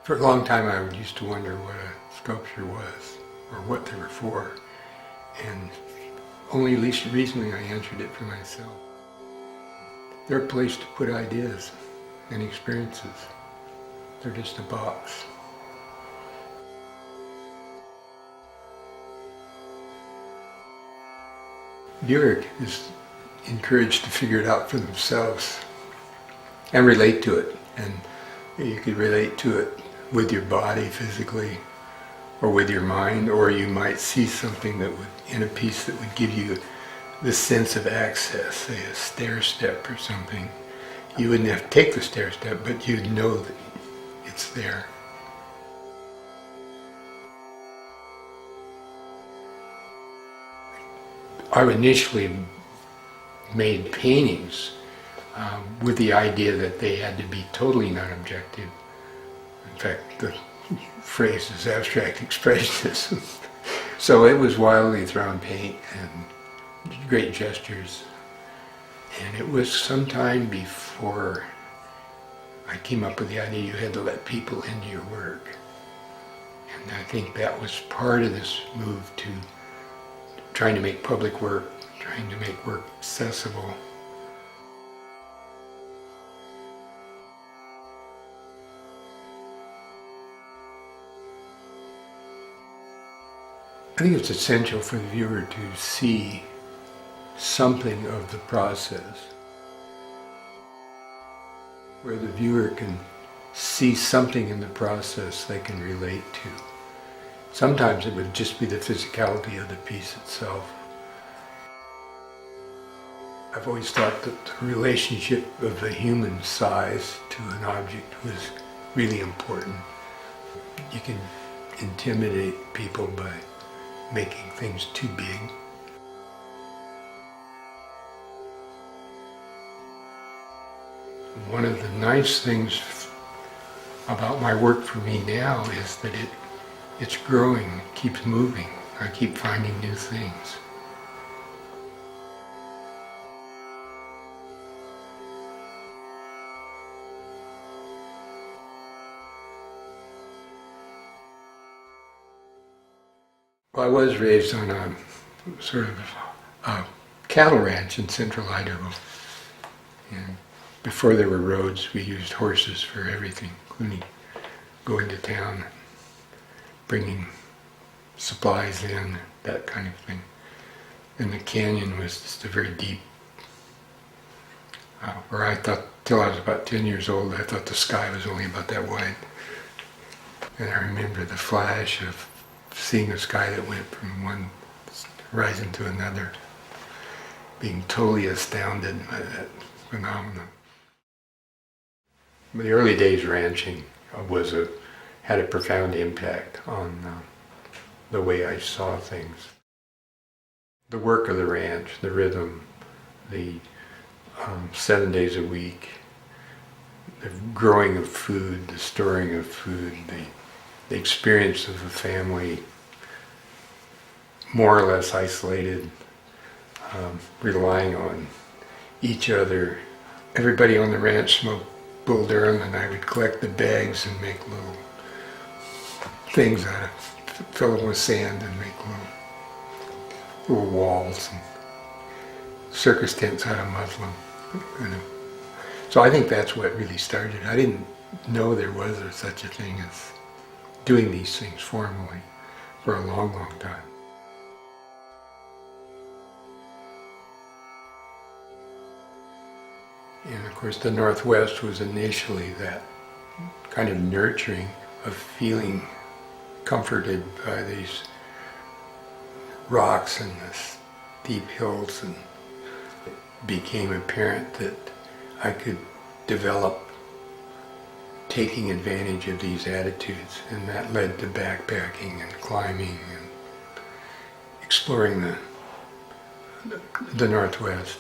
For a long time I used to wonder what a sculpture was or what they were for, and only recently I answered it for myself. They're a place to put ideas and experiences. They're just a box. Viewer is encouraged to figure it out for themselves and relate to it. And you could relate to it with your body physically or with your mind, or you might see something that would, in a piece that would give you the sense of access, say a stair step or something. You wouldn't have to take the stair step, but you'd know that it's there. I initially made paintings with the idea that they had to be totally non-objective. In fact, the phrase is abstract expressionism. So it was wildly thrown paint and great gestures. And it was sometime before I came up with the idea you had to let people into your work. And I think that was part of this move to trying to make public work, trying to make work accessible. I think it's essential for the viewer to see something of the process, where the viewer can see something in the process they can relate to. Sometimes it would just be the physicality of the piece itself. I've always thought that the relationship of the human size to an object was really important. You can intimidate people by making things too big. One of the nice things about my work for me now is that it's growing, it keeps moving. I keep finding new things. Well, I was raised on a sort of a cattle ranch in central Idaho. And before there were roads, we used horses for everything, including going to town, bringing supplies in, that kind of thing. And the canyon was just a very deep, where I thought, till I was about 10 years old, I thought the sky was only about that wide. And I remember the flash of seeing a sky that went from one horizon to another, being totally astounded by that phenomenon. The early days ranching had a profound impact on the way I saw things. The work of the ranch, the rhythm, the 7 days a week, the growing of food, the storing of food, the experience of a family more or less isolated, relying on each other. Everybody on the ranch smoked Bull Durham, and I would collect the bags and make little things out of, fill them with sand and make little walls and circus tents out of muslin. So I think that's what really started. I didn't know there was such a thing as doing these things formally for a long, long time. And of course the Northwest was initially that kind of nurturing of feeling comforted by these rocks and the steep hills, and it became apparent that I could develop taking advantage of these attitudes, and that led to backpacking and climbing and exploring the Northwest.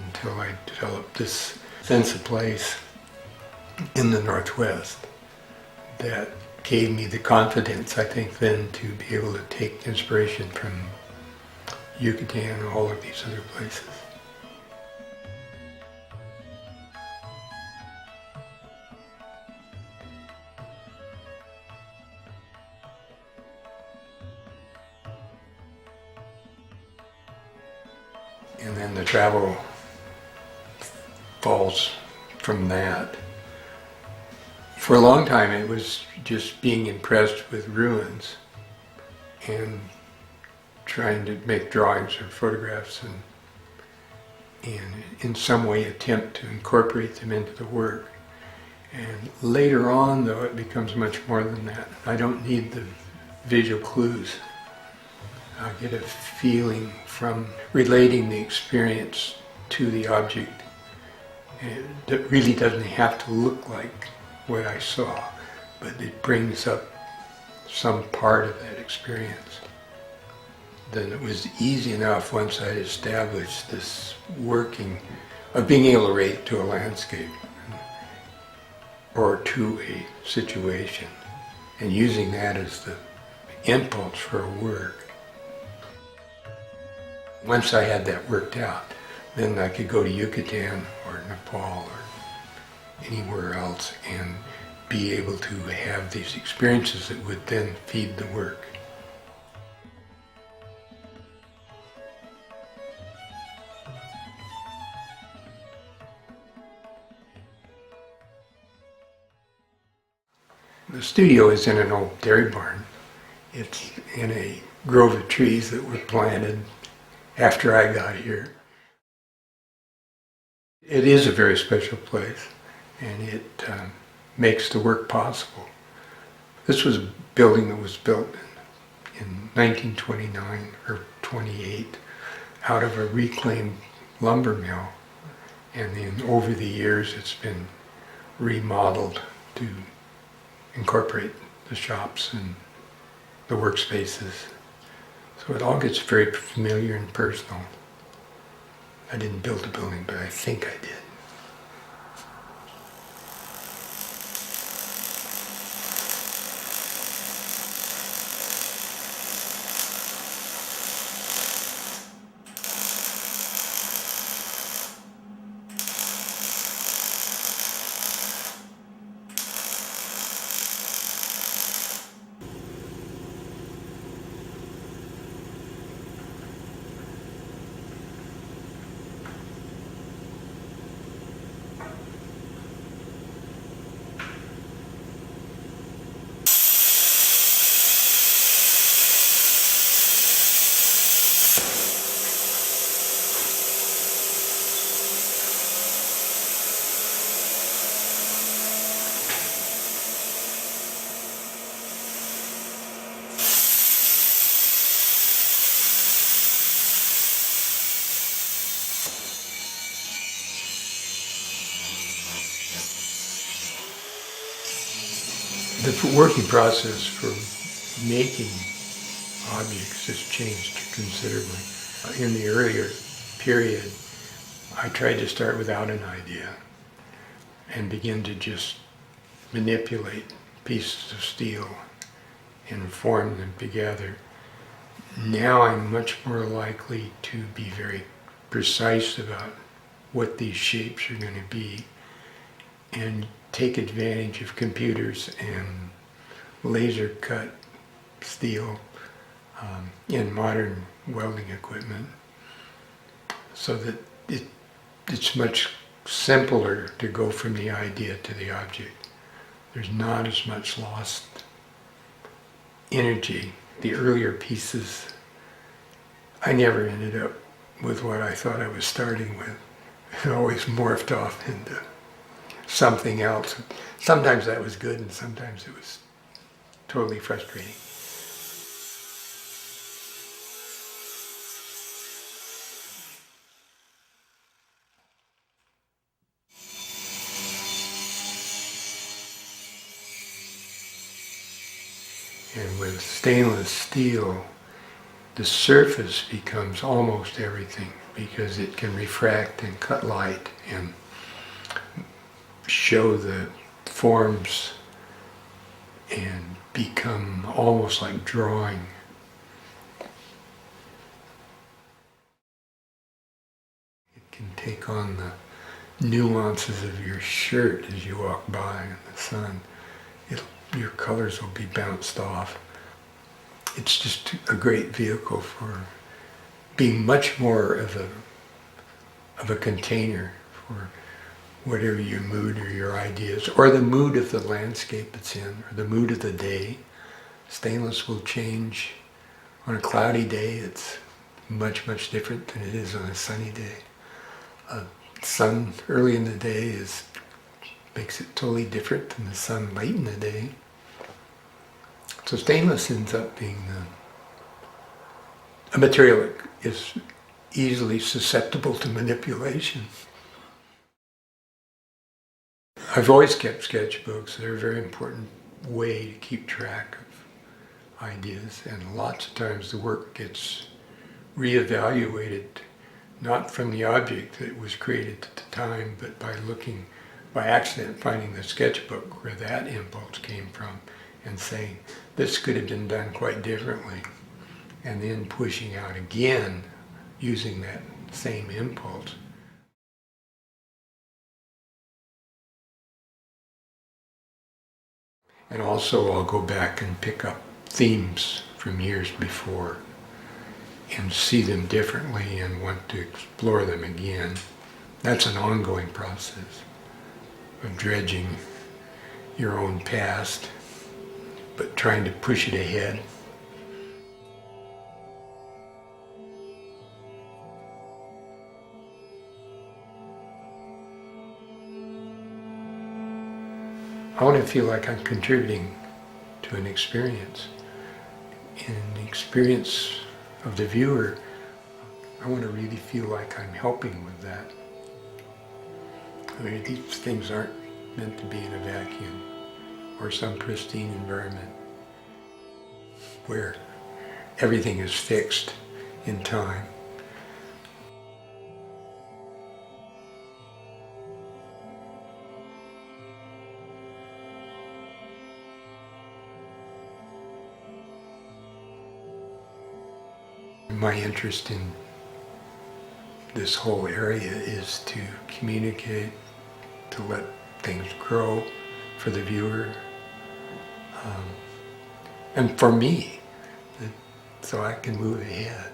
Until I developed this sense of place in the Northwest that gave me the confidence, I think, then to be able to take inspiration from Yucatan and all of these other places. And then the travel falls from that. For a long time it was just being impressed with ruins and trying to make drawings or photographs and in some way attempt to incorporate them into the work. And later on, though, it becomes much more than that. I don't need the visual clues. I get a feeling from relating the experience to the object. And it really doesn't have to look like what I saw, but it brings up some part of that experience. Then it was easy enough once I established this working of being able to relate to a landscape or to a situation and using that as the impulse for a work. Once I had that worked out, then I could go to Yucatan or Nepal or anywhere else and be able to have these experiences that would then feed the work. The studio is in an old dairy barn. It's in a grove of trees that were planted after I got here. It is a very special place, and it makes the work possible. This was a building that was built in 1929 or 28 out of a reclaimed lumber mill, and then over the years it's been remodeled to incorporate the shops and the workspaces. So it all gets very familiar and personal. I didn't build the building, but I think I did. The working process for making objects has changed considerably. In the earlier period, I tried to start without an idea and begin to just manipulate pieces of steel and form them together. Now I'm much more likely to be very precise about what these shapes are going to be and take advantage of computers and laser cut steel in modern welding equipment, so that it's much simpler to go from the idea to the object. There's not as much lost energy. The earlier pieces, I never ended up with what I thought I was starting with. It always morphed off into something else. Sometimes that was good and sometimes it was totally frustrating. And with stainless steel, the surface becomes almost everything because it can refract and cut light and show the forms and become almost like drawing. It can take on the nuances of your shirt as you walk by in the sun. Your colors will be bounced off. It's just a great vehicle for being much more of a container for whatever your mood or your ideas, or the mood of the landscape it's in, or the mood of the day. Stainless will change. On a cloudy day, it's much, much different than it is on a sunny day. Sun early in the day makes it totally different than the sun late in the day. So stainless ends up being a material that is easily susceptible to manipulation. I've always kept sketchbooks. They're a very important way to keep track of ideas, and lots of times the work gets reevaluated, not from the object that was created at the time, but by accident finding the sketchbook where that impulse came from and saying, this could have been done quite differently, and then pushing out again using that same impulse. And also I'll go back and pick up themes from years before and see them differently and want to explore them again. That's an ongoing process of dredging your own past, but trying to push it ahead. I want to feel like I'm contributing to an experience. In the experience of the viewer, I want to really feel like I'm helping with that. I mean, these things aren't meant to be in a vacuum or some pristine environment where everything is fixed in time. My interest in this whole area is to communicate, to let things grow for the viewer, and for me, so I can move ahead.